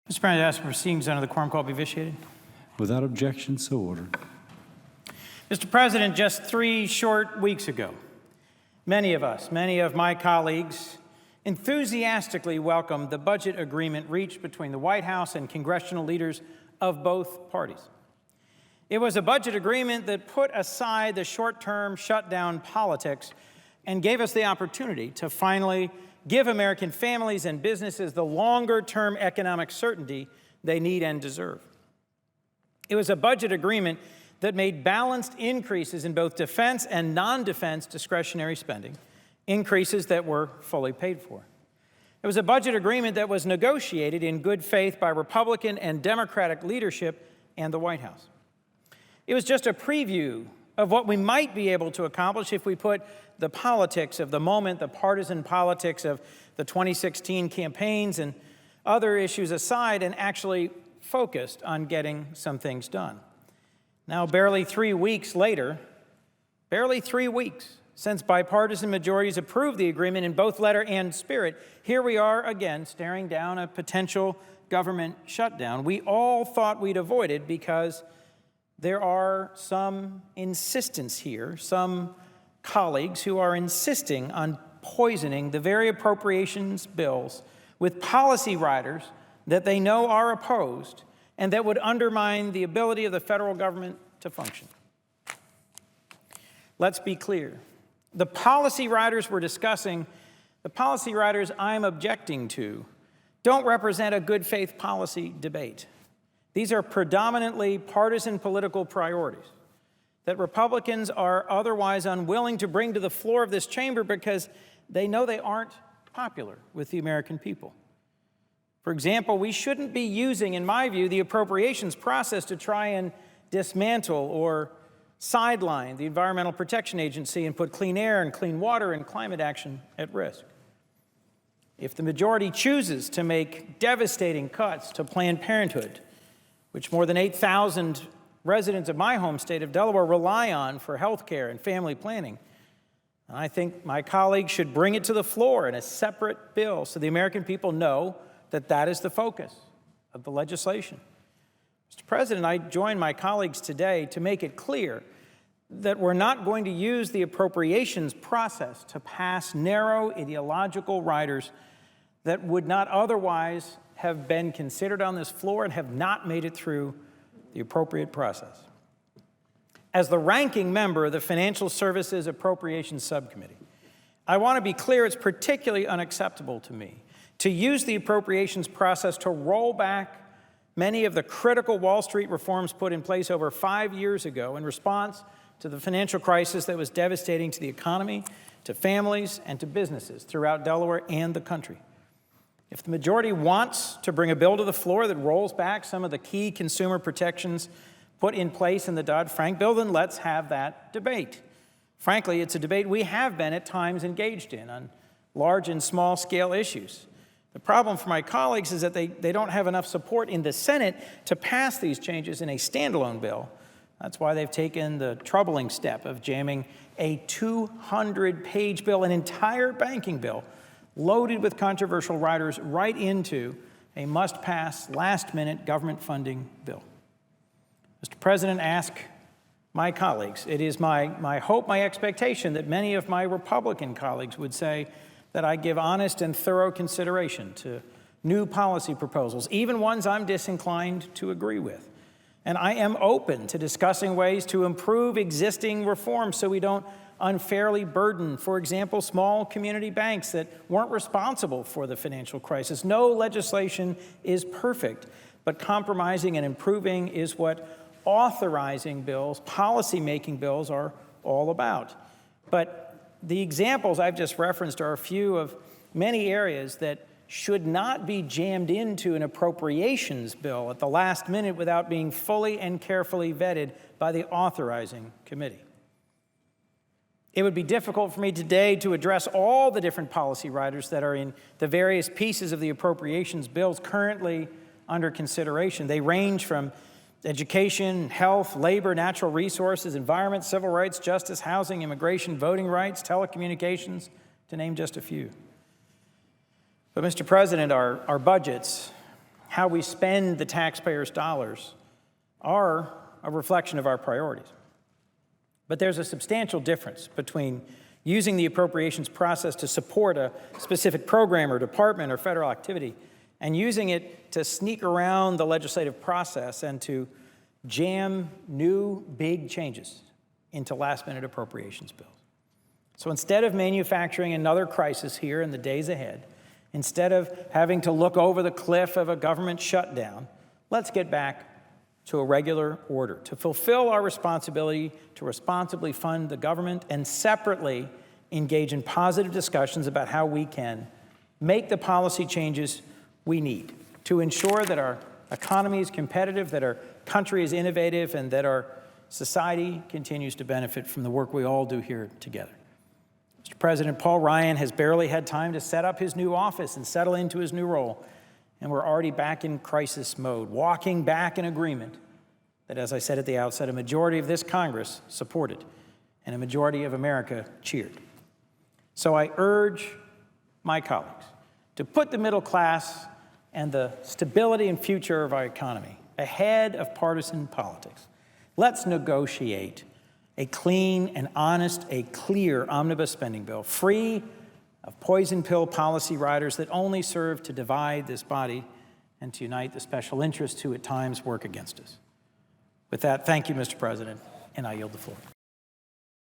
Mr. President, I ask for proceedings under the quorum call be vitiated. Without objection, so ordered. Mr. President, just 3 short weeks ago, many of my colleagues enthusiastically welcomed the budget agreement reached between the White House and congressional leaders of both parties. It was a budget agreement that put aside the short-term shutdown politics and gave us the opportunity to finally give American families and businesses the longer-term economic certainty they need and deserve. It was a budget agreement that made balanced increases in both defense and non-defense discretionary spending, increases that were fully paid for. It was a budget agreement that was negotiated in good faith by Republican and Democratic leadership and the White House. It was just a preview of what we might be able to accomplish if we put the politics of the moment, the partisan politics of the 2016 campaigns and other issues aside and actually focused on getting some things done. Now, barely 3 weeks later, barely 3 weeks since bipartisan majorities approved the agreement in both letter and spirit, here we are again staring down a potential government shutdown we all thought we'd avoided because there are some insistence here, some colleagues who are insisting on poisoning the very appropriations bills with policy riders that they know are opposed and that would undermine the ability of the federal government to function. Let's be clear. The policy riders we're discussing, the policy riders I'm objecting to, don't represent a good faith policy debate. These are predominantly partisan political priorities that Republicans are otherwise unwilling to bring to the floor of this chamber because they know they aren't popular with the American people. For example, we shouldn't be using, in my view, the appropriations process to try and dismantle or sideline the Environmental Protection Agency and put clean air and clean water and climate action at risk. If the majority chooses to make devastating cuts to Planned Parenthood, which more than 8,000 residents of my home state of Delaware rely on for health care and family planning, I think my colleagues should bring it to the floor in a separate bill so the American people know that that is the focus of the legislation. Mr. President, I join my colleagues today to make it clear that we're not going to use the appropriations process to pass narrow ideological riders that would not otherwise have been considered on this floor and have not made it through the appropriate process. As the ranking member of the Financial Services Appropriations Subcommittee, I want to be clear it's particularly unacceptable to me to use the appropriations process to roll back many of the critical Wall Street reforms put in place over 5 years ago in response to the financial crisis that was devastating to the economy, to families, and to businesses throughout Delaware and the country. If the majority wants to bring a bill to the floor that rolls back some of the key consumer protections put in place in the Dodd-Frank bill, then let's have that debate. Frankly, it's a debate we have been at times engaged in on large and small scale issues. The problem for my colleagues is that they don't have enough support in the Senate to pass these changes in a standalone bill. That's why they've taken the troubling step of jamming a 200-page bill, an entire banking bill, loaded with controversial riders, right into a must-pass, last-minute government funding bill. Mr. President, ask my colleagues. It is my hope, my expectation that many of my Republican colleagues would say that I give honest and thorough consideration to new policy proposals, even ones I'm disinclined to agree with. And I am open to discussing ways to improve existing reforms so we don't unfairly burden, for example, small community banks that weren't responsible for the financial crisis. No legislation is perfect, but compromising and improving is what authorizing bills, policy-making bills are all about. But the examples I've just referenced are a few of many areas that should not be jammed into an appropriations bill at the last minute without being fully and carefully vetted by the authorizing committee. It would be difficult for me today to address all the different policy riders that are in the various pieces of the appropriations bills currently under consideration. They range from education, health, labor, natural resources, environment, civil rights, justice, housing, immigration, voting rights, telecommunications, to name just a few. But Mr. President, our budgets, how we spend the taxpayers' dollars are a reflection of our priorities. But there's a substantial difference between using the appropriations process to support a specific program or department or federal activity and using it to sneak around the legislative process and to jam new big changes into last-minute appropriations bills. So instead of manufacturing another crisis here in the days ahead, instead of having to look over the cliff of a government shutdown, let's get back to a regular order, to fulfill our responsibility to responsibly fund the government and separately engage in positive discussions about how we can make the policy changes we need to ensure that our economy is competitive, that our country is innovative, and that our society continues to benefit from the work we all do here together. Mr. President, Paul Ryan has barely had time to set up his new office and settle into his new role, and we're already back in crisis mode, walking back an agreement that, as I said at the outset, a majority of this Congress supported and a majority of America cheered. So I urge my colleagues to put the middle class and the stability and future of our economy ahead of partisan politics. Let's negotiate a clean and honest, a clear omnibus spending bill, free of poison pill policy riders that only serve to divide this body and to unite the special interests who at times work against us. With that, thank you, Mr. President, and I yield the floor.